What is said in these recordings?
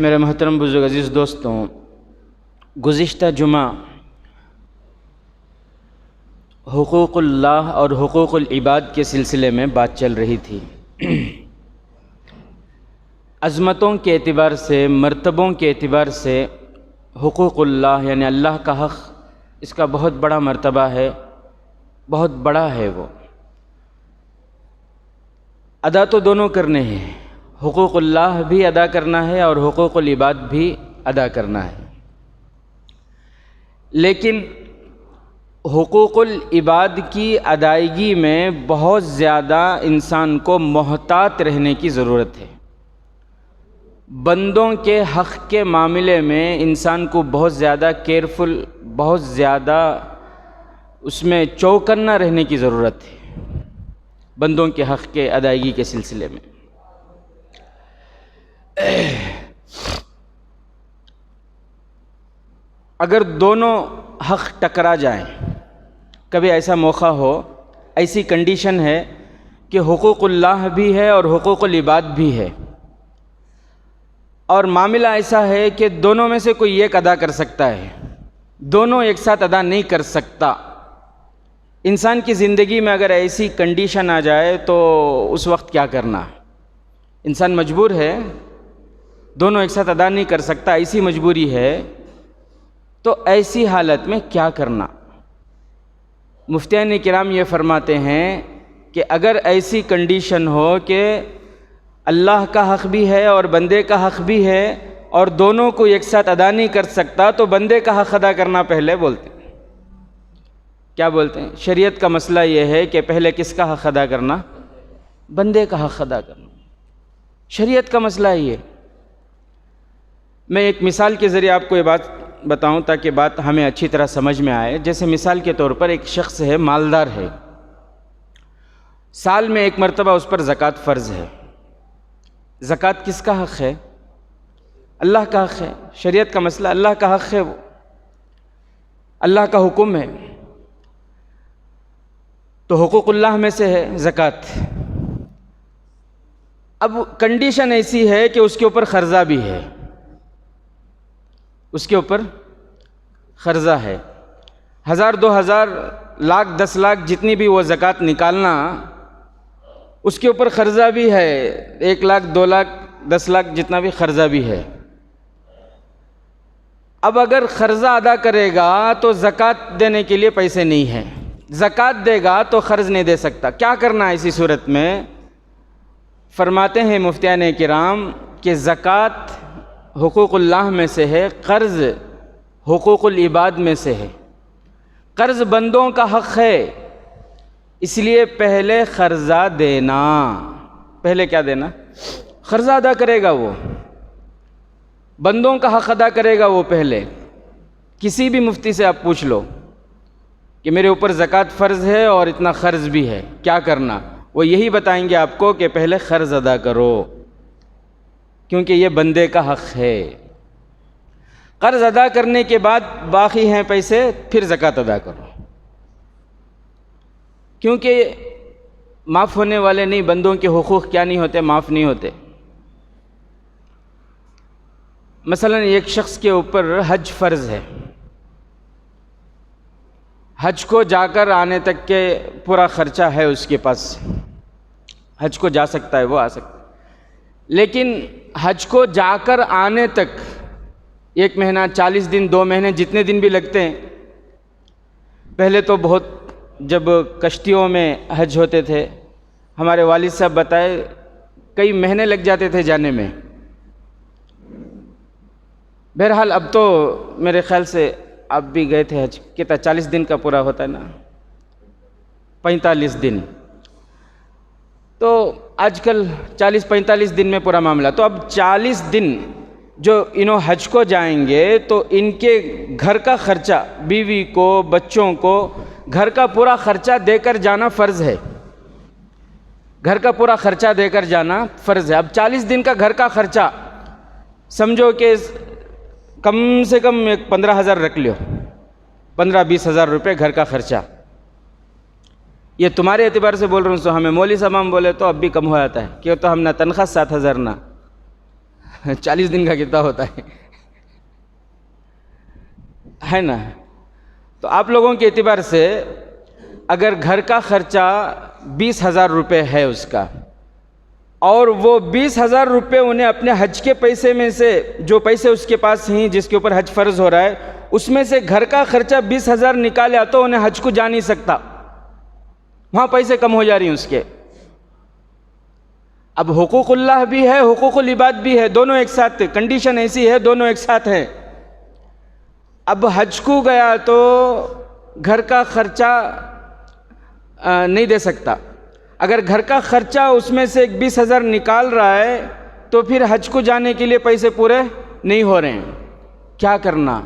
میرے محترم بزرگ عزیز دوستوں، گزشتہ جمعہ حقوق اللہ اور حقوق العباد کے سلسلے میں بات چل رہی تھی۔ عظمتوں کے اعتبار سے، مرتبوں کے اعتبار سے حقوق اللہ یعنی اللہ کا حق، اس کا بہت بڑا مرتبہ ہے، بہت بڑا ہے۔ وہ ادا تو دونوں کرنے ہیں، حقوق اللہ بھی ادا کرنا ہے اور حقوق العباد بھی ادا کرنا ہے، لیکن حقوق العباد کی ادائیگی میں بہت زیادہ انسان کو محتاط رہنے کی ضرورت ہے۔ بندوں کے حق کے معاملے میں انسان کو بہت زیادہ کیئرفل، بہت زیادہ اس میں چوکنا رہنے کی ضرورت ہے، بندوں کے حق کے ادائیگی کے سلسلے میں۔ اگر دونوں حق ٹکرا جائیں، کبھی ایسا موقع ہو، ایسی کنڈیشن ہے کہ حقوق اللہ بھی ہے اور حقوق العباد بھی ہے، اور معاملہ ایسا ہے کہ دونوں میں سے کوئی ایک ادا کر سکتا ہے، دونوں ایک ساتھ ادا نہیں کر سکتا۔ انسان کی زندگی میں اگر ایسی کنڈیشن آ جائے تو اس وقت کیا کرنا؟ انسان مجبور ہے، دونوں ایک ساتھ ادا نہیں کر سکتا، ایسی مجبوری ہے، تو ایسی حالت میں کیا کرنا؟ مفتیان کرام یہ فرماتے ہیں کہ اگر ایسی کنڈیشن ہو کہ اللہ کا حق بھی ہے اور بندے کا حق بھی ہے اور دونوں کو ایک ساتھ ادا نہیں کر سکتا، تو بندے کا حق ادا کرنا پہلے بولتے ہیں۔ کیا بولتے ہیں؟ شریعت کا مسئلہ یہ ہے کہ پہلے کس کا حق ادا کرنا؟ بندے کا حق ادا کرنا، شریعت کا مسئلہ یہ۔ میں ایک مثال کے ذریعے آپ کو یہ بات بتاؤں تاکہ بات ہمیں اچھی طرح سمجھ میں آئے۔ جیسے مثال کے طور پر ایک شخص ہے، مالدار ہے، سال میں ایک مرتبہ اس پر زکوٰۃ فرض ہے۔ زکوٰۃ کس کا حق ہے؟ اللہ کا حق ہے، شریعت کا مسئلہ، اللہ کا حق ہے، وہ اللہ کا حکم ہے، تو حقوق اللہ میں سے ہے زکوٰۃ۔ اب کنڈیشن ایسی ہے کہ اس کے اوپر قرضہ بھی ہے، اس کے اوپر قرضہ ہے، 1000 2000 لاکھ 10 لاکھ جتنی بھی وہ زکوٰۃ نکالنا، اس کے اوپر قرضہ بھی ہے، 1 لاکھ 2 لاکھ 10 لاکھ جتنا بھی قرضہ بھی ہے۔ اب اگر قرضہ ادا کرے گا تو زکوٰۃ دینے کے لیے پیسے نہیں ہیں، زکوٰۃ دے گا تو قرض نہیں دے سکتا۔ کیا کرنا ہے ایسی صورت میں؟ فرماتے ہیں مفتیان کرام کہ زکوٰۃ حقوق اللہ میں سے ہے، قرض حقوق العباد میں سے ہے۔ قرض بندوں کا حق ہے، اس لیے پہلے قرضہ دینا، پہلے کیا دینا؟ قرضہ ادا کرے گا، وہ بندوں کا حق ادا کرے گا وہ پہلے۔ کسی بھی مفتی سے آپ پوچھ لو کہ میرے اوپر زکوٰۃ فرض ہے اور اتنا قرض بھی ہے، کیا کرنا؟ وہ یہی بتائیں گے آپ کو کہ پہلے قرض ادا کرو، کیونکہ یہ بندے کا حق ہے۔ قرض ادا کرنے کے بعد باقی ہیں پیسے، پھر زکوٰۃ ادا کرو، کیونکہ معاف ہونے والے نہیں، بندوں کے حقوق کیا نہیں ہوتے؟ معاف نہیں ہوتے۔ مثلا ایک شخص کے اوپر حج فرض ہے، حج کو جا کر آنے تک کے پورا خرچہ ہے اس کے پاس، حج کو جا سکتا ہے، وہ آ سکتا ہے، لیکن حج کو جا کر آنے تک 1 مہینہ 40 دن 2 مہینے جتنے دن بھی لگتے ہیں۔ پہلے تو بہت، جب کشتیوں میں حج ہوتے تھے، ہمارے والد صاحب بتائے کئی مہینے لگ جاتے تھے جانے میں۔ بہرحال اب تو میرے خیال سے آپ بھی گئے تھے حج، کتنا 40 دن کا پورا ہوتا ہے نا، 45 دن، تو آج کل 40-45 دن میں پورا معاملہ۔ تو اب 40 دن جو انہوں حج کو جائیں گے تو ان کے گھر کا خرچہ، بیوی کو، بچوں کو گھر کا پورا خرچہ دے کر جانا فرض ہے، گھر کا پورا خرچہ دے کر جانا فرض ہے۔ اب 40 دن کا گھر کا خرچہ سمجھو کہ کم سے کم 15,000 رکھ لیو، 15-20 ہزار روپے گھر کا خرچہ۔ یہ تمہارے اعتبار سے بول رہا ہوں، تو ہمیں مولوی صاحب بولے تو اب بھی کم ہو جاتا ہے، کہ تو ہم نہ تنخواہ 7,000 نہ 40 دن کا کتنا ہوتا ہے نا؟ تو آپ لوگوں کے اعتبار سے اگر گھر کا خرچہ 20,000 روپے ہے اس کا، اور وہ 20,000 روپے انہیں اپنے حج کے پیسے میں سے، جو پیسے اس کے پاس ہیں جس کے اوپر حج فرض ہو رہا ہے، اس میں سے گھر کا خرچہ 20,000 نکالیا تو انہیں حج کو جا نہیں سکتا، وہاں پیسے کم ہو جا رہی ہیں اس کے۔ اب حقوق اللہ بھی ہے، حقوق العباد بھی ہے، دونوں ایک ساتھ، کنڈیشن ایسی ہے دونوں ایک ساتھ ہیں۔ اب حج کو گیا تو گھر کا خرچہ نہیں دے سکتا، اگر گھر کا خرچہ اس میں سے 20,000 نکال رہا ہے تو پھر حج کو جانے کے لیے پیسے پورے نہیں ہو رہے ہیں، کیا کرنا؟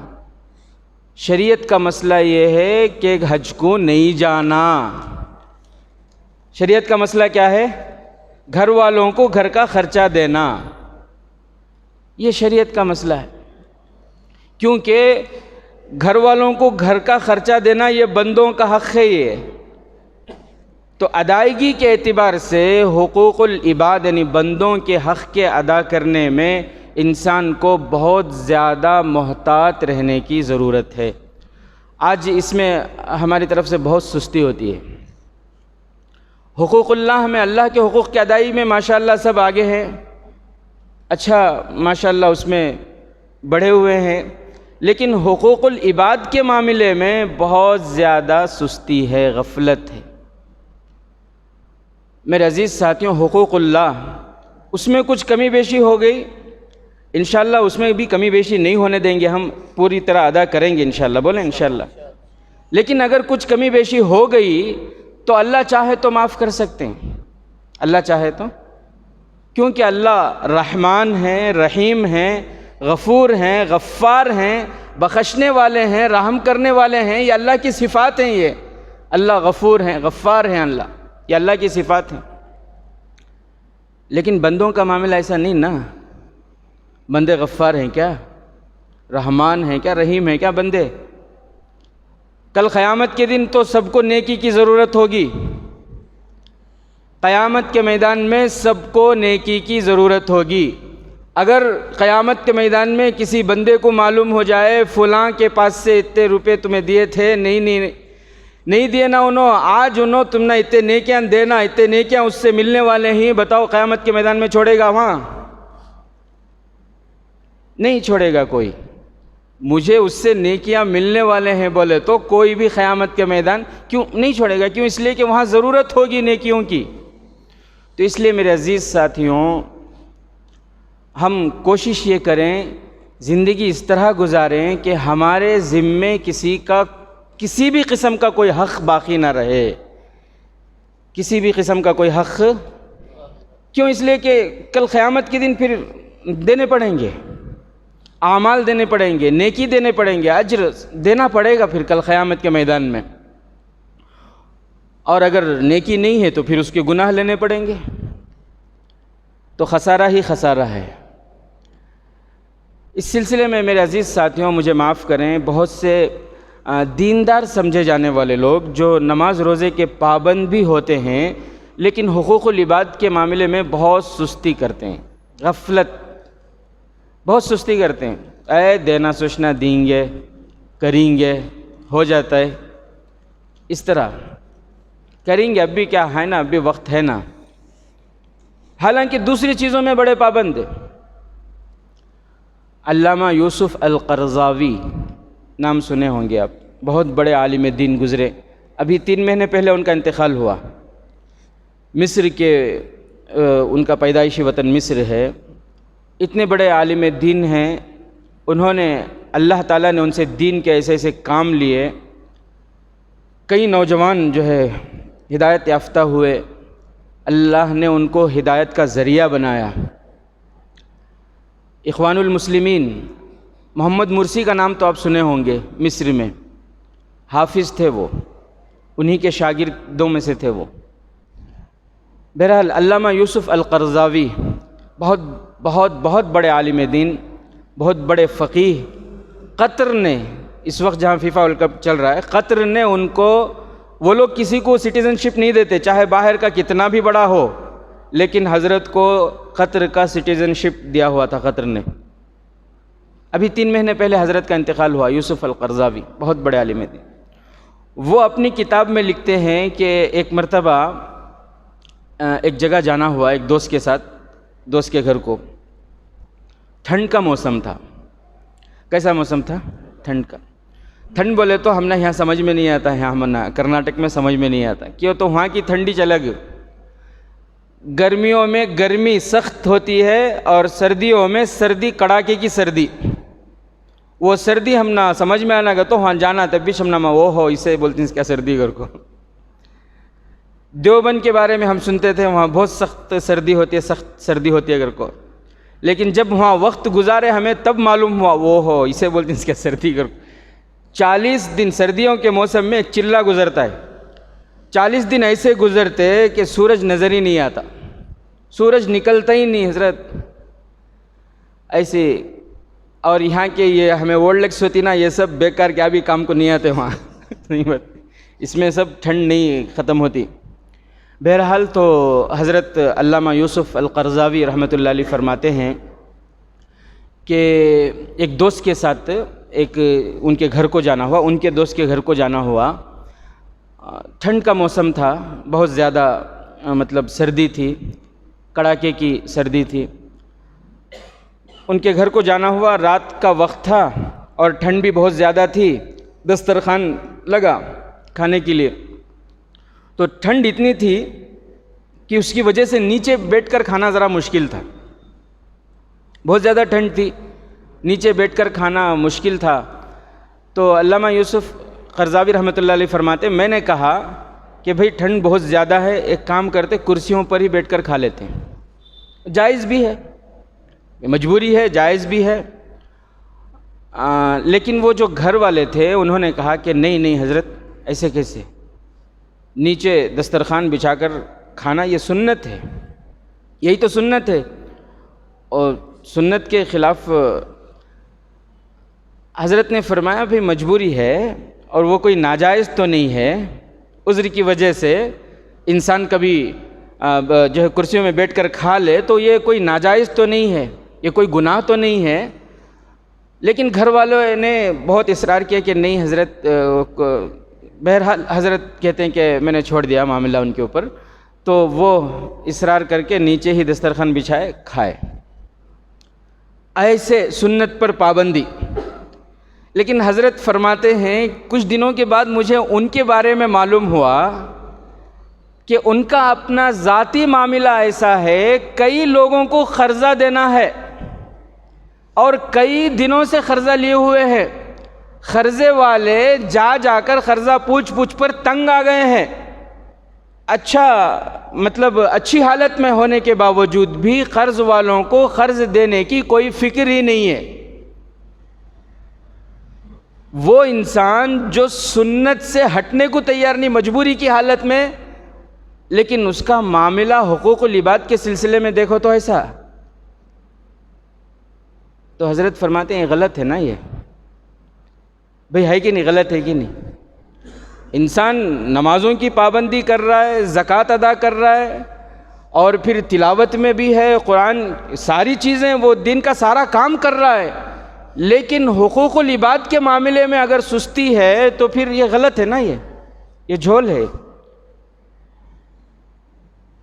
شریعت کا مسئلہ یہ ہے کہ حج کو نہیں جانا۔ شریعت کا مسئلہ کیا ہے؟ گھر والوں کو گھر کا خرچہ دینا، یہ شریعت کا مسئلہ ہے، کیونکہ گھر والوں کو گھر کا خرچہ دینا یہ بندوں کا حق ہے۔ یہ تو ادائیگی کے اعتبار سے حقوق العباد یعنی بندوں کے حق کے ادا کرنے میں انسان کو بہت زیادہ محتاط رہنے کی ضرورت ہے۔ آج اس میں ہماری طرف سے بہت سستی ہوتی ہے۔ حقوق اللہ میں، اللہ کے حقوق کی ادائیگی میں ماشاءاللہ سب آگے ہیں، اچھا ماشاءاللہ اس میں بڑھے ہوئے ہیں، لیکن حقوق العباد کے معاملے میں بہت زیادہ سستی ہے، غفلت ہے۔ میرے عزیز ساتھیوں، حقوق اللہ اس میں کچھ کمی بیشی ہو گئی، انشاءاللہ اس میں بھی کمی بیشی نہیں ہونے دیں گے، ہم پوری طرح ادا کریں گے انشاءاللہ، بولیں انشاءاللہ۔ لیکن اگر کچھ کمی بیشی ہو گئی تو اللہ چاہے تو معاف کر سکتے ہیں، اللہ چاہے تو، کیونکہ اللہ رحمان ہیں، رحیم ہیں، غفور ہیں، غفار ہیں، بخشنے والے ہیں، رحم کرنے والے ہیں، یہ اللہ کی صفات ہیں۔ یہ اللہ غفور ہیں، غفار ہیں، اللہ یہ اللہ کی صفات ہیں۔ لیکن بندوں کا معاملہ ایسا نہیں نا، بندے غفار ہیں کیا؟ رحمان ہیں کیا؟ رحیم ہیں کیا بندے؟ کل قیامت کے دن تو سب کو نیکی کی ضرورت ہوگی، قیامت کے میدان میں سب کو نیکی کی ضرورت ہوگی۔ اگر قیامت کے میدان میں کسی بندے کو معلوم ہو جائے فلاں کے پاس سے اتنے روپے تمہیں دیے تھے، نہیں دیے نا انہوں، آج انہوں تم نے اتنے نیکیاں دینا، اتنے نیکیاں اس سے ملنے والے ہیں، بتاؤ قیامت کے میدان میں چھوڑے گا؟ وہاں نہیں چھوڑے گا کوئی۔ مجھے اس سے نیکیاں ملنے والے ہیں بولے تو کوئی بھی قیامت کے میدان کیوں نہیں چھوڑے گا؟ کیوں؟ اس لیے کہ وہاں ضرورت ہوگی نیکیوں کی۔ تو اس لیے میرے عزیز ساتھیوں، ہم کوشش یہ کریں زندگی اس طرح گزاریں کہ ہمارے ذمے کسی بھی قسم کا کوئی حق باقی نہ رہے، کسی بھی قسم کا کوئی حق۔ کیوں؟ اس لیے کہ کل قیامت کے دن پھر دینے پڑیں گے، اعمال دینے پڑیں گے، نیکی دینے پڑیں گے، اجر دینا پڑے گا پھر کل قیامت کے میدان میں، اور اگر نیکی نہیں ہے تو پھر اس کے گناہ لینے پڑیں گے، تو خسارہ ہی خسارہ ہے۔ اس سلسلے میں میرے عزیز ساتھیوں مجھے معاف کریں، بہت سے دیندار سمجھے جانے والے لوگ جو نماز روزے کے پابند بھی ہوتے ہیں لیکن حقوق العباد کے معاملے میں بہت سستی کرتے ہیں، غفلت، بہت سستی کرتے ہیں، اے دینا سوچنا دیں گے، کریں گے، ہو جاتا ہے، اس طرح کریں گے، اب بھی کیا ہے نا، اب بھی وقت ہے نا، حالانکہ دوسری چیزوں میں بڑے پابند ہیں۔ علامہ یوسف القرضاوی نام سنے ہوں گے آپ، بہت بڑے عالم دین گزرے، ابھی 3 مہینے پہلے ان کا انتقال ہوا۔ مصر کے ان کا پیدائشی وطن مصر ہے، اتنے بڑے عالم دین ہیں، انہوں نے اللہ تعالیٰ نے ان سے دین کے ایسے ایسے کام لیے، کئی نوجوان جو ہے ہدایت یافتہ ہوئے، اللہ نے ان کو ہدایت کا ذریعہ بنایا۔ اخوان المسلمین محمد مرسی کا نام تو آپ سنے ہوں گے، مصر میں حافظ تھے وہ، انہی کے شاگردوں میں سے تھے وہ۔ بہرحال علامہ یوسف القرضاوی بہت بہت بہت بڑے عالم دین، بہت بڑے فقیہ، قطر نے، اس وقت جہاں فیفا ورلڈ کپ چل رہا ہے، قطر نے ان کو، وہ لوگ کسی کو سٹیزن شپ نہیں دیتے چاہے باہر کا کتنا بھی بڑا ہو، لیکن حضرت کو قطر کا سٹیزن شپ دیا ہوا تھا قطر نے. ابھی 3 مہینے پہلے حضرت کا انتقال ہوا. یوسف القرضاوی بہت بڑے عالم تھے. وہ اپنی کتاب میں لکھتے ہیں کہ ایک مرتبہ ایک جگہ جانا ہوا ایک دوست کے ساتھ, دوست کے گھر کو. ٹھنڈ کا موسم تھا. کیسا موسم تھا؟ ٹھنڈ کا. ٹھنڈ بولے تو ہم نے یہاں سمجھ میں نہیں آتا ہے, یہاں کرناٹک میں سمجھ میں نہیں آتا. کیوں؟ تو وہاں کی ٹھنڈی الگ. گرمیوں میں گرمی سخت ہوتی ہے اور سردیوں میں سردی کڑاکے کی سردی. وہ سردی ہم نہ سمجھ میں آنا گا تو وہاں جانا تب بھی ہم نہ وہ ہو اسے بولتے ہیں کیا سردی گھر کو. دیوبند کے بارے میں ہم سنتے تھے وہاں بہت سخت سردی ہوتی ہے, سخت سردی ہوتی ہے گھر کو. لیکن جب وہاں وقت گزارے ہمیں تب معلوم ہوا وہ ہو اسے بولتے ہیں کیا سردی گھر کو. 40 دن سردیوں کے موسم میں چلا گزرتا ہے. 40 دن ایسے گزرتے کہ سورج نظر ہی نہیں آتا, سورج نکلتا ہی نہیں حضرت ایسے. اور یہاں کے یہ ہمیں وولڈکس ہوتی نا, یہ سب بیکار کیا بھی کام کو نہیں آتے وہاں. اس میں سب ٹھنڈ نہیں ختم ہوتی. بہرحال تو حضرت علامہ یوسف القرضاوی رحمۃ اللہ علیہ فرماتے ہیں کہ ایک دوست کے ساتھ ایک ان کے گھر کو جانا ہوا, ان کے دوست کے گھر کو جانا ہوا. ٹھنڈ کا موسم تھا, بہت زیادہ مطلب سردی تھی, کڑاکے کی سردی تھی. ان کے گھر کو جانا ہوا, رات کا وقت تھا اور ٹھنڈ بھی بہت زیادہ تھی. دسترخوان لگا کھانے کے لیے, تو ٹھنڈ اتنی تھی کہ اس کی وجہ سے نیچے بیٹھ کر کھانا ذرا مشکل تھا. بہت زیادہ ٹھنڈ تھی, نیچے بیٹھ کر کھانا مشکل تھا. تو علامہ یوسف قرضاوی رحمۃ اللہ علیہ فرماتے میں نے کہا کہ بھئی ٹھنڈ بہت زیادہ ہے, ایک کام کرتے کرسیوں پر ہی بیٹھ کر کھا لیتے ہیں. جائز بھی ہے, مجبوری ہے, جائز بھی ہے. لیکن وہ جو گھر والے تھے انہوں نے کہا کہ نہیں حضرت ایسے کیسے, نیچے دسترخوان بچھا کر کھانا یہ سنت ہے, یہی تو سنت ہے. اور سنت کے خلاف حضرت نے فرمایا بھئی مجبوری ہے اور وہ کوئی ناجائز تو نہیں ہے. عذر کی وجہ سے انسان کبھی جو ہے کرسیوں میں بیٹھ کر کھا لے تو یہ کوئی ناجائز تو نہیں ہے, یہ کوئی گناہ تو نہیں ہے. لیکن گھر والوں نے بہت اصرار کیا کہ نہیں حضرت. بہرحال حضرت کہتے ہیں کہ میں نے چھوڑ دیا معاملہ ان کے اوپر. تو وہ اصرار کر کے نیچے ہی دسترخوان بچھائے کھائے. ایسے سنت پر پابندی. لیکن حضرت فرماتے ہیں کچھ دنوں کے بعد مجھے ان کے بارے میں معلوم ہوا کہ ان کا اپنا ذاتی معاملہ ایسا ہے, کئی لوگوں کو قرضہ دینا ہے اور کئی دنوں سے قرضہ لیے ہوئے ہیں. قرضے والے جا کر قرضہ پوچھ پر تنگ آ گئے ہیں. اچھا مطلب اچھی حالت میں ہونے کے باوجود بھی قرض والوں کو قرض دینے کی کوئی فکر ہی نہیں ہے. وہ انسان جو سنت سے ہٹنے کو تیار نہیں, مجبوری کی حالت میں, لیکن اس کا معاملہ حقوق و لباد کے سلسلے میں دیکھو تو ایسا. تو حضرت فرماتے ہیں غلط ہے نا یہ. بھئی ہے کہ نہیں, غلط ہے کہ نہیں. انسان نمازوں کی پابندی کر رہا ہے, زکوٰۃ ادا کر رہا ہے, اور پھر تلاوت میں بھی ہے, قرآن ساری چیزیں وہ دین کا سارا کام کر رہا ہے, لیکن حقوق و لباد کے معاملے میں اگر سستی ہے تو پھر یہ غلط ہے نا. یہ جھول ہے.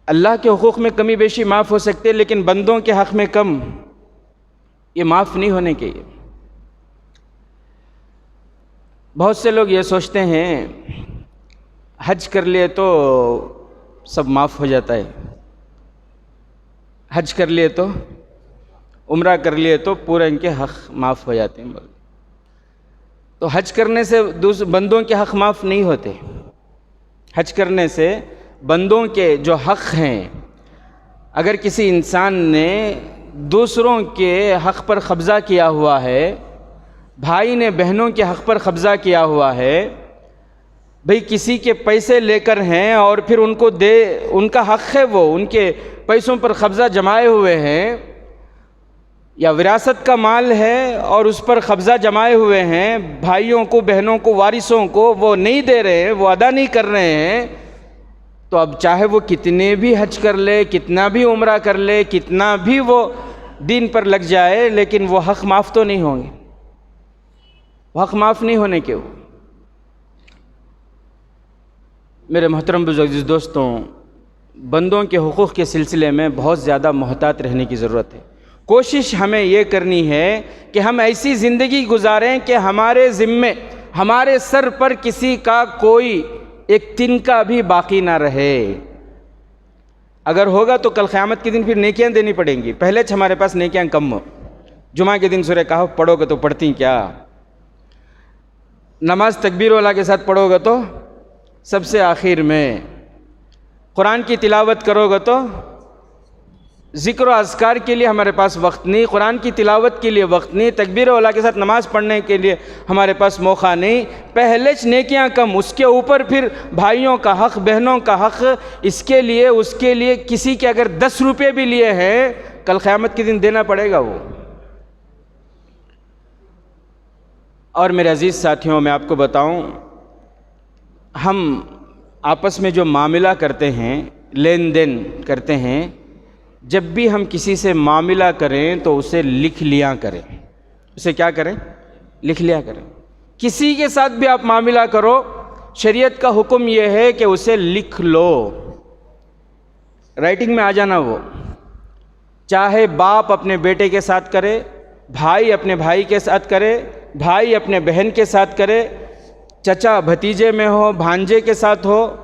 اللہ کے حقوق میں کمی بیشی معاف ہو سکتے, لیکن بندوں کے حق میں کم, یہ معاف نہیں ہونے کے. بہت سے لوگ یہ سوچتے ہیں حج کر لیے تو سب معاف ہو جاتا ہے, حج کر لیے تو, عمرہ کر لیے تو پورے ان کے حق معاف ہو جاتے ہیں. تو حج کرنے سے بندوں کے حق معاف نہیں ہوتے. حج کرنے سے بندوں کے جو حق ہیں, اگر کسی انسان نے دوسروں کے حق پر قبضہ کیا ہوا ہے, بھائی نے بہنوں کے حق پر قبضہ کیا ہوا ہے, بھئی کسی کے پیسے لے کر ہیں اور پھر ان کو دے, ان کا حق ہے, وہ ان کے پیسوں پر قبضہ جمائے ہوئے ہیں, یا وراثت کا مال ہے اور اس پر قبضہ جمائے ہوئے ہیں, بھائیوں کو بہنوں کو وارثوں کو وہ نہیں دے رہے ہیں, وہ ادا نہیں کر رہے ہیں, تو اب چاہے وہ کتنے بھی حج کر لے، کتنا بھی عمرہ کر لے، کتنا بھی وہ دین پر لگ جائے، لیکن وہ حق معاف تو نہیں ہوں گے، وہ حق معاف نہیں ہونے کے۔ میرے محترم بزرگ دوستوں، بندوں کے حقوق کے سلسلے میں بہت زیادہ محتاط رہنے کی ضرورت ہے۔ کوشش ہمیں یہ کرنی ہے کہ ہم ایسی زندگی گزاریں کہ ہمارے ذمے، ہمارے سر پر کسی کا کوئی ایک تنکا بھی باقی نہ رہے۔ اگر ہوگا تو کل قیامت کے دن پھر نیکیاں دینی پڑیں گی۔ پہلے ہمارے پاس نیکیاں کم ہو، جمعہ کے دن سورہ کہف پڑھو گے تو پڑھتی کیا، نماز تکبیر والا کے ساتھ پڑھو گے تو سب سے آخر میں، قرآن کی تلاوت کرو گے تو ذکر و اذکار کے لیے ہمارے پاس وقت نہیں، قرآن کی تلاوت کے لیے وقت نہیں، تکبیر والا کے ساتھ نماز پڑھنے کے لیے ہمارے پاس موقع نہیں۔ پہلے نیکیاں کم، اس کے اوپر پھر بھائیوں کا حق، بہنوں کا حق، اس کے لیے کسی کے اگر 10 روپے بھی لیے ہیں، کل قیامت کے دن دینا پڑے گا وہ۔ اور میرے عزیز ساتھیوں، میں آپ کو بتاؤں، ہم آپس میں جو معاملہ کرتے ہیں، لین دین کرتے ہیں، جب بھی ہم کسی سے معاملہ کریں تو اسے لکھ لیا کریں۔ اسے کیا کریں؟ لکھ لیا کریں۔ کسی کے ساتھ بھی آپ معاملہ کرو، شریعت کا حکم یہ ہے کہ اسے لکھ لو، رائٹنگ میں آ جانا وہ۔ چاہے باپ اپنے بیٹے کے ساتھ کرے، بھائی اپنے بھائی کے ساتھ کرے، بھائی اپنے بہن کے ساتھ کرے، چچا بھتیجے میں ہو، بھانجے کے ساتھ ہو،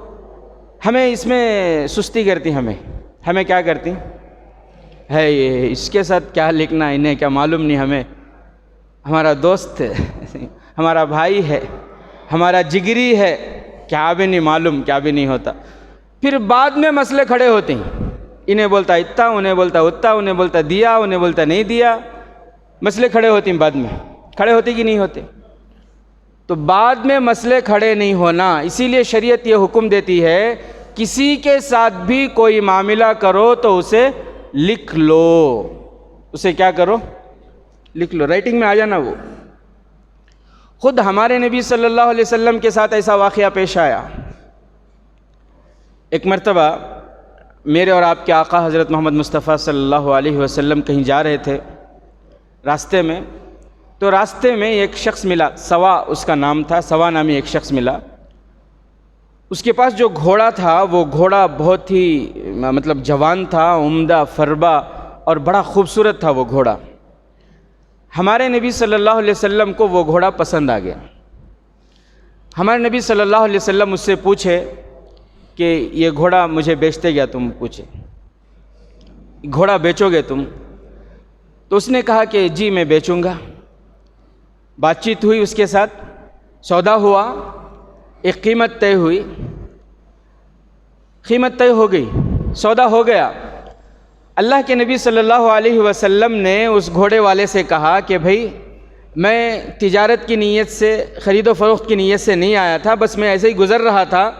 ہمیں اس میں سستی کرتی، ہمیں کیا کرتی ہے، یہ اس کے ساتھ کیا لکھنا، انہیں کیا معلوم نہیں، ہمیں ہمارا دوست ہے، ہمارا بھائی ہے، ہمارا جگری ہے، کیا بھی نہیں معلوم، کیا بھی نہیں ہوتا۔ پھر بعد میں مسئلے کھڑے ہوتے ہیں، انہیں بولتا اتنا، انہیں بولتا اتنا، انہیں بولتا دیا، انہیں بولتا نہیں دیا، مسئلے کھڑے ہوتے ہیں، بعد میں کھڑے ہوتے کہ نہیں ہوتے؟ تو بعد میں مسئلے کھڑے نہیں ہونا، اسی لیے شریعت یہ حکم دیتی ہے، کسی کے ساتھ بھی کوئی معاملہ کرو تو اسے لکھ لو۔ اسے کیا کرو؟ لکھ لو، رائٹنگ میں آ جانا وہ۔ خود ہمارے نبی صلی اللہ علیہ وسلم کے ساتھ ایسا واقعہ پیش آیا۔ ایک مرتبہ میرے اور آپ کے آقا حضرت محمد مصطفیٰ صلی اللہ علیہ وسلم کہیں جا رہے تھے، راستے میں، تو راستے میں ایک شخص ملا، سوا اس کا نام تھا، سوا نامی ایک شخص ملا۔ اس کے پاس جو گھوڑا تھا، وہ گھوڑا بہت ہی مطلب جوان تھا، عمدہ، فربا، اور بڑا خوبصورت تھا وہ گھوڑا۔ ہمارے نبی صلی اللہ علیہ وسلم کو وہ گھوڑا پسند آ گیا۔ ہمارے نبی صلی اللہ علیہ وسلم اس سے پوچھے کہ یہ گھوڑا مجھے بیچتے کیا؟ تم پوچھے گھوڑا بیچو گے تم؟ تو اس نے کہا کہ جی میں بیچوں گا۔ بات چیت ہوئی اس کے ساتھ، سودا ہوا، ایک قیمت طے ہوئی، قیمت طے ہو گئی، سودا ہو گیا۔ اللہ کے نبی صلی اللہ علیہ وسلم نے اس گھوڑے والے سے کہا کہ بھائی میں تجارت کی نیت سے، خرید و فروخت کی نیت سے نہیں آیا تھا، بس میں ایسے ہی گزر رہا تھا،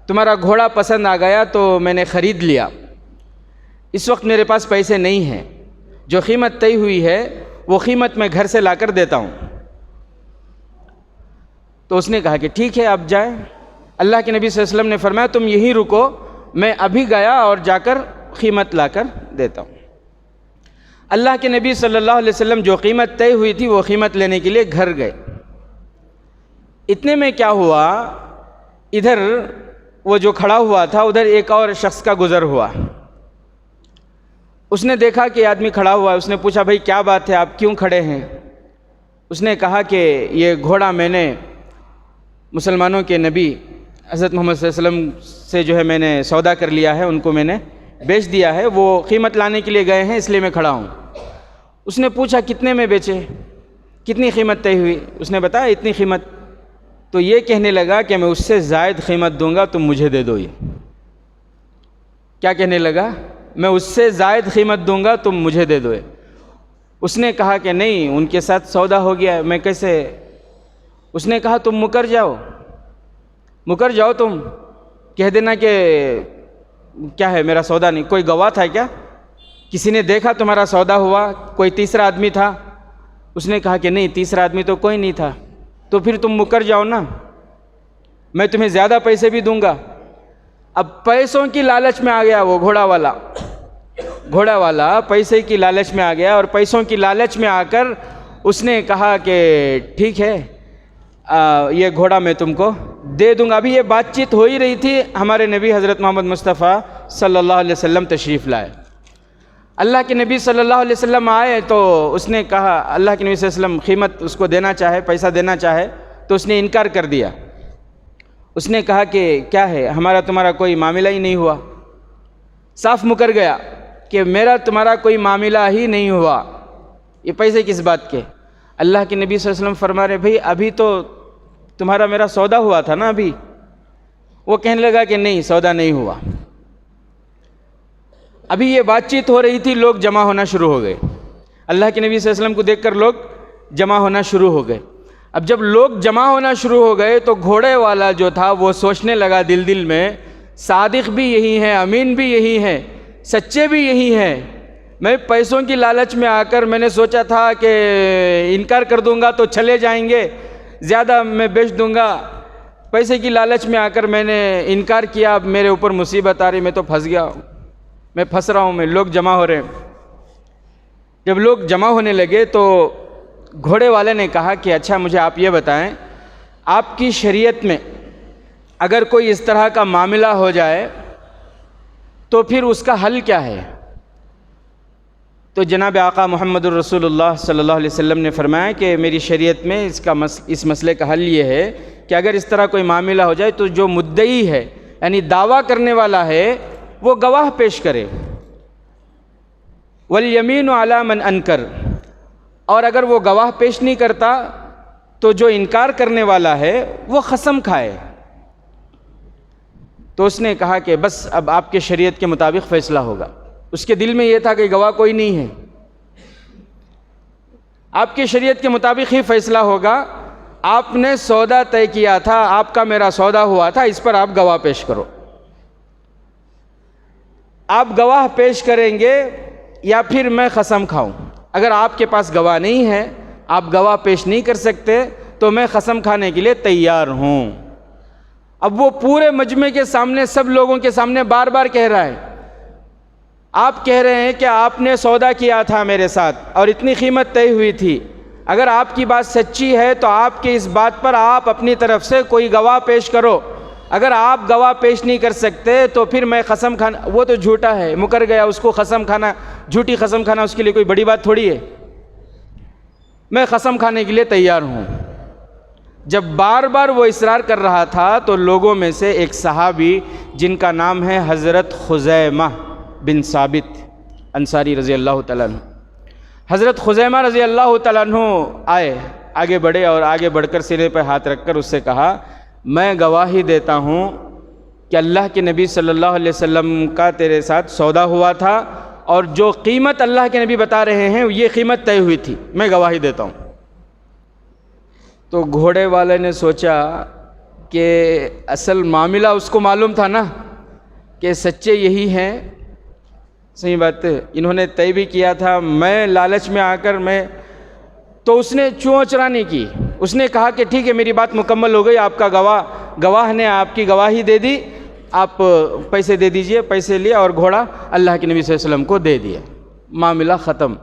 تمہارا گھوڑا پسند آ گیا تو میں نے خرید لیا، اس وقت میرے پاس پیسے نہیں ہیں، جو قیمت طے ہوئی ہے وہ قیمت میں گھر سے لا کر دیتا ہوں۔ تو اس نے کہا کہ ٹھیک ہے آپ جائیں۔ اللہ کے نبی صلی اللہ علیہ وسلم نے فرمایا تم یہیں رکو، میں ابھی گیا اور جا کر قیمت لا کر دیتا ہوں۔ اللہ کے نبی صلی اللہ علیہ وسلم جو قیمت طے ہوئی تھی وہ قیمت لینے کے لیے گھر گئے۔ اتنے میں کیا ہوا، ادھر وہ جو کھڑا ہوا تھا ادھر ایک اور شخص کا گزر ہوا۔ اس نے دیکھا کہ آدمی کھڑا ہوا ہے، اس نے پوچھا بھائی کیا بات ہے، آپ کیوں کھڑے ہیں؟ اس نے کہا کہ یہ گھوڑا میں نے مسلمانوں کے نبی حضرت محمد صلی اللہ علیہ وسلم سے جو ہے میں نے سودا کر لیا ہے، ان کو میں نے بیچ دیا ہے، وہ قیمت لانے کے لیے گئے ہیں، اس لیے میں کھڑا ہوں۔ اس نے پوچھا کتنے میں بیچے، کتنی قیمت طے ہوئی؟ اس نے بتایا اتنی قیمت۔ تو یہ کہنے لگا کہ میں اس سے زائد قیمت دوں گا، تم مجھے دے دو۔ یہ کیا کہنے لگا؟ میں اس سے زائد قیمت دوں گا، تم مجھے دے دو۔ اس نے کہا کہ نہیں، ان کے ساتھ سودا ہو گیا، میں کیسے؟ اس نے کہا تم مکر جاؤ، تم کہہ دینا کہ کیا ہے میرا سودا نہیں، کوئی گواہ تھا کیا؟ کسی نے دیکھا تمہارا سودا ہوا؟ کوئی تیسرا آدمی تھا؟ اس نے کہا کہ نہیں، تیسرا آدمی تو کوئی نہیں تھا۔ تو پھر تم مکر جاؤ نا، میں تمہیں زیادہ پیسے بھی دوں گا۔ اب پیسوں کی لالچ میں آ گیا وہ گھوڑا والا پیسے کی لالچ میں آ گیا، اور پیسوں کی لالچ میں آ کر اس نے کہا کہ ٹھیک ہے یہ گھوڑا میں تم کو دے دوں گا۔ ابھی یہ بات چیت ہو ہی رہی تھی، ہمارے نبی حضرت محمد مصطفیٰ صلی اللہ علیہ وسلم تشریف لائے۔ اللہ کے نبی صلی اللہ علیہ وسلم آئے تو اس نے کہا، اللہ کے نبی صلی اللہ علیہ وسلم قیمت اس کو دینا چاہے، پیسہ دینا چاہے تو اس نے انکار کر دیا۔ اس نے کہا کہ کیا ہے، ہمارا تمہارا کوئی معاملہ ہی نہیں ہوا، صاف مکر گیا کہ میرا تمہارا کوئی معاملہ ہی نہیں ہوا، یہ پیسے کس بات کے؟ اللہ کے نبی صلی اللہ علیہ وسلم فرما رہے بھئی ابھی تو تمہارا میرا سودا ہوا تھا نا ابھی۔ وہ کہنے لگا کہ نہیں، سودا نہیں ہوا۔ ابھی یہ بات چیت ہو رہی تھی، لوگ جمع ہونا شروع ہو گئے، اللہ کے نبی صلی اللہ علیہ وسلم کو دیکھ کر لوگ جمع ہونا شروع ہو گئے۔ اب جب لوگ جمع ہونا شروع ہو گئے تو گھوڑے والا جو تھا وہ سوچنے لگا دل میں، صادق بھی یہی ہیں، امین بھی یہی ہیں، سچے بھی یہی ہیں، میں پیسوں کی لالچ میں آ کر میں نے سوچا تھا کہ انکار کر دوں گا تو چلے جائیں گے، زیادہ میں بیچ دوں گا، پیسے کی لالچ میں آ کر میں نے انکار کیا، اب میرے اوپر مصیبت آ رہی، میں تو پھنس گیا ہوں، میں پھنس رہا ہوں، لوگ جمع ہو رہے ہیں۔ جب لوگ جمع ہونے لگے تو گھوڑے والے نے کہا کہ اچھا مجھے آپ یہ بتائیں، آپ کی شریعت میں اگر کوئی اس طرح کا معاملہ ہو جائے تو پھر اس کا حل کیا ہے؟ تو جناب آقا محمد الرسول اللہ صلی اللہ علیہ وسلم نے فرمایا کہ میری شریعت میں اس مسئلے کا حل یہ ہے کہ اگر اس طرح کوئی معاملہ ہو جائے تو جو مدعی ہے یعنی دعویٰ کرنے والا ہے وہ گواہ پیش کرے، والیمین علی من انکر، اور اگر وہ گواہ پیش نہیں کرتا تو جو انکار کرنے والا ہے وہ قسم کھائے۔ تو اس نے کہا کہ بس اب آپ کے شریعت کے مطابق فیصلہ ہوگا۔ اس کے دل میں یہ تھا کہ گواہ کوئی نہیں ہے، آپ کی شریعت کے مطابق ہی فیصلہ ہوگا، آپ نے سودا طے کیا تھا، آپ کا میرا سودا ہوا تھا، اس پر آپ گواہ پیش کرو۔ آپ گواہ پیش کریں گے یا پھر میں قسم کھاؤں؟ اگر آپ کے پاس گواہ نہیں ہے، آپ گواہ پیش نہیں کر سکتے تو میں قسم کھانے کے لیے تیار ہوں۔ اب وہ پورے مجمع کے سامنے، سب لوگوں کے سامنے بار بار کہہ رہا ہے، آپ کہہ رہے ہیں کہ آپ نے سودا کیا تھا میرے ساتھ اور اتنی قیمت طے ہوئی تھی، اگر آپ کی بات سچی ہے تو آپ کے اس بات پر آپ اپنی طرف سے کوئی گواہ پیش کرو، اگر آپ گواہ پیش نہیں کر سکتے تو پھر میں قسم کھانا، وہ تو جھوٹا ہے، مکر گیا، اس کو قسم کھانا، جھوٹی قسم کھانا اس کے لیے کوئی بڑی بات تھوڑی ہے، میں قسم کھانے کے لیے تیار ہوں۔ جب بار بار وہ اصرار کر رہا تھا تو لوگوں میں سے ایک صحابی جن کا نام ہے حضرت خزیمہ بن ثابت انصاری رضی اللہ تعالیٰ عنہ، حضرت خزیمہ رضی اللہ تعالیٰ عنہ آئے، آگے بڑھے اور آگے بڑھ کر سینے پہ ہاتھ رکھ کر اس سے کہا، میں گواہی دیتا ہوں کہ اللہ کے نبی صلی اللہ علیہ وسلم کا تیرے ساتھ سودا ہوا تھا اور جو قیمت اللہ کے نبی بتا رہے ہیں یہ قیمت طے ہوئی تھی، میں گواہی دیتا ہوں۔ تو گھوڑے والے نے سوچا کہ اصل معاملہ اس کو معلوم تھا نا کہ سچے یہی ہیں، صحیح بات ہے، انہوں نے طے بھی کیا تھا، میں لالچ میں آ کر تو اس نے چونچرا نہیں کی، اس نے کہا کہ ٹھیک ہے میری بات مکمل ہو گئی، آپ کا گواہ نے آپ کی گواہی دے دی، آپ پیسے دے دیجئے، پیسے لیا اور گھوڑا اللہ کے نبی صلی اللہ علیہ وسلم کو دے دیا، معاملہ ختم۔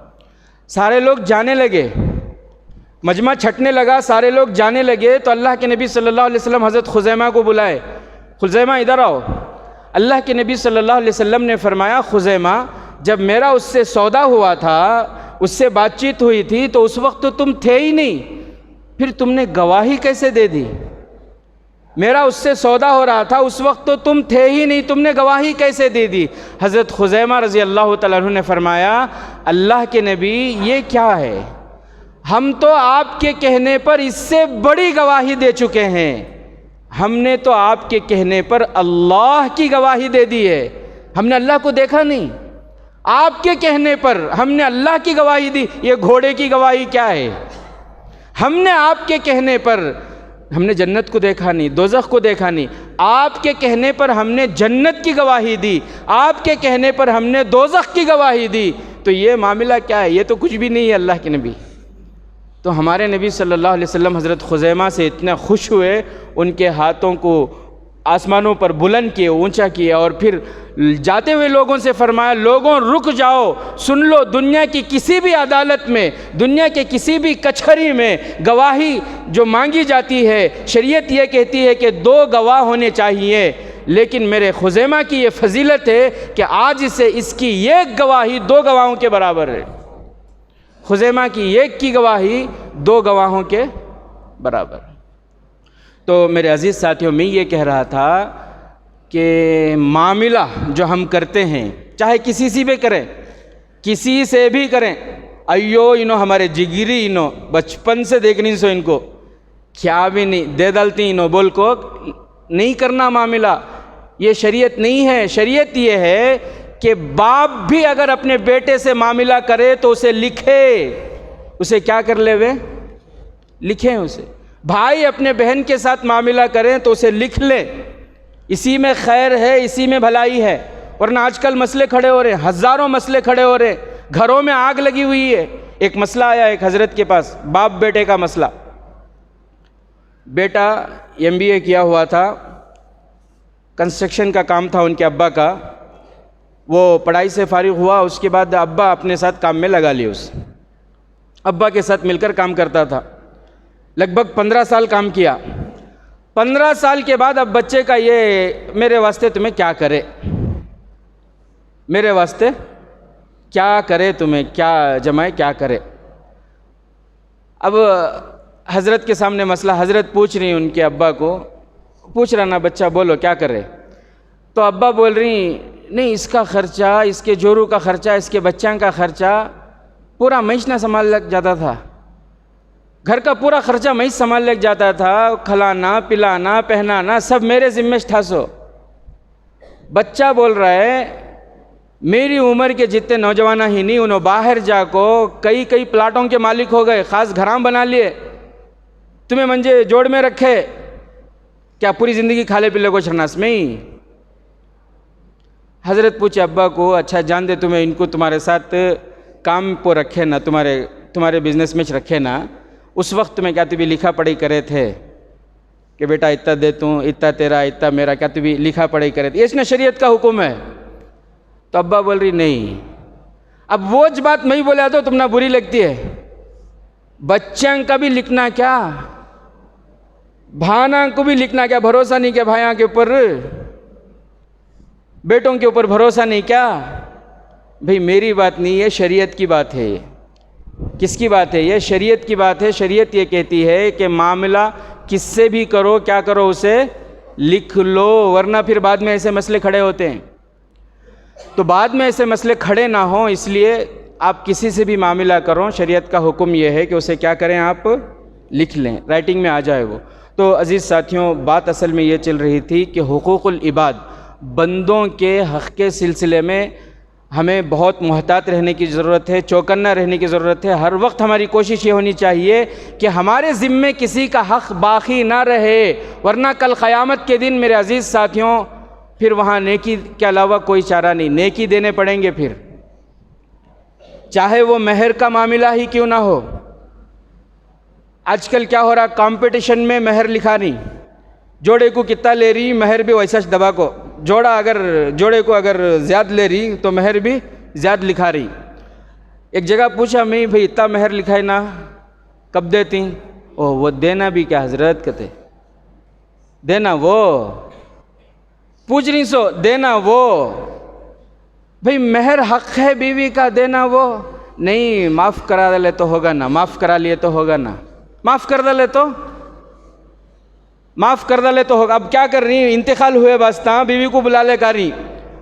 سارے لوگ جانے لگے، مجمع چھٹنے لگا، سارے لوگ جانے لگے تو اللہ کے نبی صلی اللہ علیہ وسلم حضرت خزیمہ کو بلائے، خزیمہ ادھر آؤ۔ اللہ کے نبی صلی اللہ علیہ وسلم نے فرمایا، خزیمہ جب میرا اس سے سودا ہوا تھا، اس سے بات چیت ہوئی تھی تو اس وقت تو تم تھے ہی نہیں، پھر تم نے گواہی کیسے دے دی؟ میرا اس سے سودا ہو رہا تھا، اس وقت تو تم تھے ہی نہیں، تم نے گواہی کیسے دے دی؟ حضرت خزیمہ رضی اللہ تعالیٰ عنہ نے فرمایا، اللہ کے نبی یہ کیا ہے، ہم تو آپ کے کہنے پر اس سے بڑی گواہی دے چکے ہیں، ہم نے تو آپ کے کہنے پر اللہ کی گواہی دے دی ہے، ہم نے اللہ کو دیکھا نہیں، آپ کے کہنے پر ہم نے اللہ کی گواہی دی، یہ گھوڑے کی گواہی کیا ہے؟ ہم نے آپ کے کہنے پر، ہم نے جنت کو دیکھا نہیں، دوزخ کو دیکھا نہیں، آپ کے کہنے پر ہم نے جنت کی گواہی دی، آپ کے کہنے پر ہم نے دوزخ کی گواہی دی، تو یہ معاملہ کیا ہے؟ یہ تو کچھ بھی نہیں ہے اللہ کے نبی۔ تو ہمارے نبی صلی اللہ علیہ وسلم حضرت خزیمہ سے اتنا خوش ہوئے، ان کے ہاتھوں کو آسمانوں پر بلند کیے، اونچا کیے، اور پھر جاتے ہوئے لوگوں سے فرمایا لوگوں رک جاؤ، سن لو، دنیا کی کسی بھی عدالت میں، دنیا کے کسی بھی کچہری میں گواہی جو مانگی جاتی ہے، شریعت یہ کہتی ہے کہ 2 گواہ ہونے چاہیے، لیکن میرے خزیمہ کی یہ فضیلت ہے کہ آج سے اس کی 1 گواہی 2 گواہوں کے برابر ہے۔ خزیمہ کی 1 کی گواہی 2 گواہوں کے برابر۔ تو میرے عزیز ساتھیوں، میں یہ کہہ رہا تھا کہ معاملہ جو ہم کرتے ہیں، چاہے کسی سے بھی کریں، کسی سے بھی کریں، ایو انہوں ہمارے جگری، انہوں بچپن سے دیکھنی سو، ان کو کیا بھی نہیں دے ڈالتی، انہوں بول کو نہیں کرنا معاملہ، یہ شریعت نہیں ہے۔ شریعت یہ ہے کہ باپ بھی اگر اپنے بیٹے سے معاملہ کرے تو اسے لکھے، اسے کیا کر لے وے، لکھیں اسے۔ بھائی اپنے بہن کے ساتھ معاملہ کریں تو اسے لکھ لیں، اسی میں خیر ہے، اسی میں بھلائی ہے۔ ورنہ آج کل مسئلے کھڑے ہو رہے ہیں، ہزاروں مسئلے کھڑے ہو رہے ہیں، گھروں میں آگ لگی ہوئی ہے۔ ایک مسئلہ آیا ایک حضرت کے پاس، باپ بیٹے کا مسئلہ۔ بیٹا MBA کیا ہوا تھا، کنسٹرکشن کا کام تھا ان کے ابا کا، وہ پڑھائی سے فارغ ہوا، اس کے بعد ابا اپنے ساتھ کام میں لگا لیا، اس ابا کے ساتھ مل کر کام کرتا تھا، لگ بھگ 15 سال کام کیا۔ 15 سال کے بعد اب بچے کا یہ میرے واسطے تمہیں کیا کرے، میرے واسطے کیا کرے، تمہیں کیا جمائے، کیا کرے۔ اب حضرت کے سامنے مسئلہ، حضرت پوچھ رہی ان کے ابا کو، پوچھ رہا نا بچہ بولو کیا کرے، تو ابا بول رہی نہیں اس کا خرچہ، اس کے جورو کا خرچہ، اس کے بچوں کا خرچہ پورا معیش نہ سنبھال لگ جاتا تھا، گھر کا پورا خرچہ معیش سنبھال لگ جاتا تھا، کھلانا پلانا پہنانا سب میرے ذمہ تھا۔ سو بچہ بول رہا ہے میری عمر کے جتنے نوجوان ہی نہیں، انہوں باہر جا کو کئی پلاٹوں کے مالک ہو گئے، خاص گھراں بنا لیے، تمہیں منجے جوڑ میں رکھے، کیا پوری زندگی کھالے پلے کو چھرناس میں ہی۔ حضرت پوچھے ابا کو، اچھا جان دے تمہیں ان کو تمہارے ساتھ کام پہ رکھے نا، تمہارے بزنس میں رکھے نا، اس وقت میں کیا تبھی لکھا پڑھی کرے تھے کہ بیٹا اتنا دے توں، اتنا تیرا، اتنا میرا، کیا تبھی لکھا پڑھی کرے تھے، اس نے شریعت کا حکم ہے۔ تو ابا بول رہی نہیں، اب وہ بات میں ہی بولا تو تم نہ بری لگتی ہے، بچوں کا بھی لکھنا کیا، بھانا کو بھی لکھنا کیا، بھروسہ نہیں کیا بھائیاں کے اوپر، بیٹوں کے اوپر بھروسہ نہیں کیا۔ بھئی میری بات نہیں ہے، شریعت کی بات ہے۔ کس کی بات ہے یہ؟ شریعت کی بات ہے۔ شریعت یہ کہتی ہے کہ معاملہ کس سے بھی کرو، کیا کرو، اسے لکھ لو، ورنہ پھر بعد میں ایسے مسئلے کھڑے ہوتے ہیں۔ تو بعد میں ایسے مسئلے کھڑے نہ ہوں، اس لیے آپ کسی سے بھی معاملہ کرو، شریعت کا حکم یہ ہے کہ اسے کیا کریں، آپ لکھ لیں، رائٹنگ میں آ جائے وہ۔ تو عزیز ساتھیوں، بات اصل میں یہ چل رہی تھی کہ حقوق العباد، بندوں کے حق کے سلسلے میں ہمیں بہت محتاط رہنے کی ضرورت ہے، چوکنا رہنے کی ضرورت ہے۔ ہر وقت ہماری کوشش یہ ہونی چاہیے کہ ہمارے ذمے کسی کا حق باقی نہ رہے، ورنہ کل قیامت کے دن میرے عزیز ساتھیوں پھر وہاں نیکی کے علاوہ کوئی چارہ نہیں، نیکی دینے پڑیں گے پھر، چاہے وہ مہر کا معاملہ ہی کیوں نہ ہو۔ آج کل کیا ہو رہا، کمپٹیشن میں مہر لکھا نہیں، جوڑے کو کتنا لے رہی مہر بھی ویسا دبا کو، جوڑے کو اگر زیادہ لے رہی تو مہر بھی زیادہ لکھا رہی۔ ایک جگہ پوچھا میں بھئی اتنا مہر لکھائے نا کب دیتی؟ وہ دینا بھی کیا حضرت کہتے، دینا وہ پوچھ رہی سو، دینا وہ بھئی مہر حق ہے بیوی کا، دینا وہ نہیں، معاف کرا لے تو ہوگا نا، معاف کرا لیے تو ہوگا نا، معاف کر دے تو معاف کر دے تو ہوگا۔ اب کیا کر رہی ہیں، انتقال ہوئے واسطہ بیوی کو بلا لے کر رہی،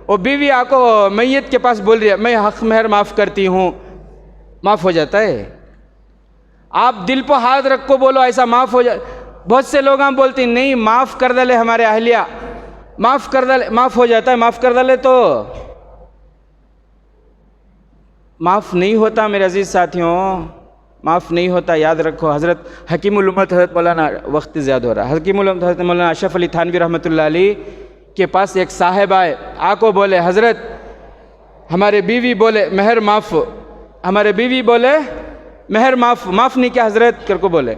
اور بیوی آ کو میت کے پاس بول رہی ہے میں حق مہر معاف کرتی ہوں، معاف ہو جاتا ہے؟ آپ دل پہ ہاتھ رکھ کو بولو ایسا معاف ہو جائے۔ بہت سے لوگ ہم بولتے ہیں نہیں معاف کر دے ہمارے اہلیہ، معاف کر دے، معاف ہو جاتا ہے، معاف کر دے تو معاف نہیں ہوتا میرے عزیز ساتھیوں، معاف نہیں ہوتا، یاد رکھو۔ حضرت حکیم الامت حضرت مولانا، وقت زیادہ ہو رہا ہے، حکیم الامت حضرت مولانا اشرف علی تھانوی رحمۃ اللہ علیہ کے پاس ایک صاحب آئے، آ کو بولے حضرت ہمارے بیوی بولے مہر معاف، ہمارے بیوی بولے مہر معاف، معاف نہیں کیا حضرت کر کو بولے۔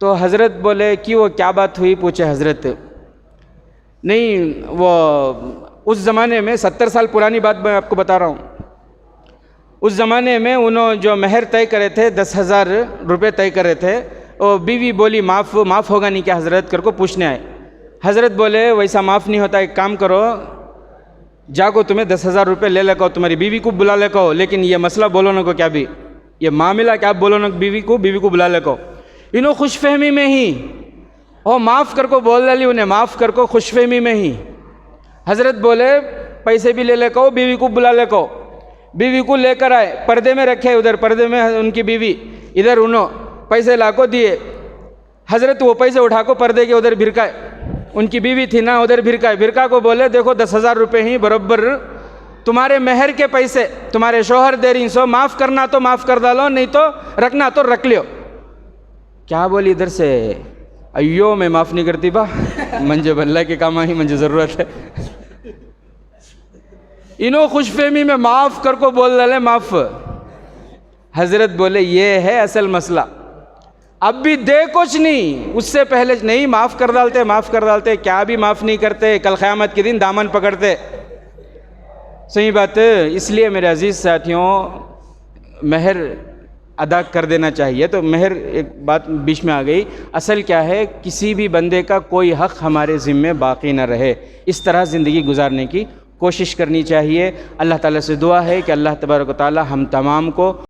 تو حضرت بولے کہ وہ کیا بات ہوئی، پوچھے حضرت، نہیں وہ اس زمانے میں 70 سال پرانی بات میں آپ کو بتا رہا ہوں. اس زمانے میں انہوں جو مہر طے کرے تھے 10,000 روپے طے کرے تھے، اور بیوی بولی معاف ہوگا نہیں کیا حضرت کر کو پوچھنے آئے. حضرت بولے ویسا معاف نہیں ہوتا، ایک کام کرو جاگو تمہیں 10,000 روپے لے لے کو تمہاری بیوی کو بلا لے کو، لیکن یہ مسئلہ بولو نہ کو کیا بھی یہ معاملہ کیا بولو نہ بیوی کو بلا لے کو. انہوں خوش فہمی میں ہی او معاف کر کو بول ڈالی، انہیں معاف کر کو خوش فہمی میں ہی. حضرت بولے پیسے بھی لے لے کو، بیوی کو بلا لے کو. بیوی کو لے کر آئے، پردے میں رکھے، ادھر پردے میں ان کی بیوی، ادھر انہوں پیسے لا کو دیے. حضرت وہ پیسے اٹھا کو پردے کے ادھر بھرکائے، ان کی بیوی تھی نا ادھر بھرکائے. بھرکا کو بولے دیکھو 10,000 روپے ہی برابر تمہارے مہر کے پیسے تمہارے شوہر دے رہی سو، معاف کرنا تو معاف کر ڈالو، نہیں تو رکھنا تو رکھ لیو. کیا بولی ادھر سے ایو میں معاف نہیں کرتی با منجے بلّہ کے کام ہی مجھے ضرورت ہے. انہوں خوش فہمی میں معاف کر کو بول ڈالے معاف. حضرت بولے یہ ہے اصل مسئلہ، اب بھی دے کچھ نہیں، اس سے پہلے نہیں معاف کر ڈالتے. کیا بھی معاف نہیں کرتے، کل قیامت کے دن دامن پکڑتے. صحیح بات. اس لیے میرے عزیز ساتھیوں مہر ادا کر دینا چاہیے. تو مہر ایک بات بیچ میں آ گئی، اصل کیا ہے کسی بھی بندے کا کوئی حق ہمارے ذمے باقی نہ رہے، اس طرح زندگی گزارنے کی کوشش کرنی چاہیے. اللہ تعالیٰ سے دعا ہے کہ اللہ تبارک و تعالیٰ ہم تمام کو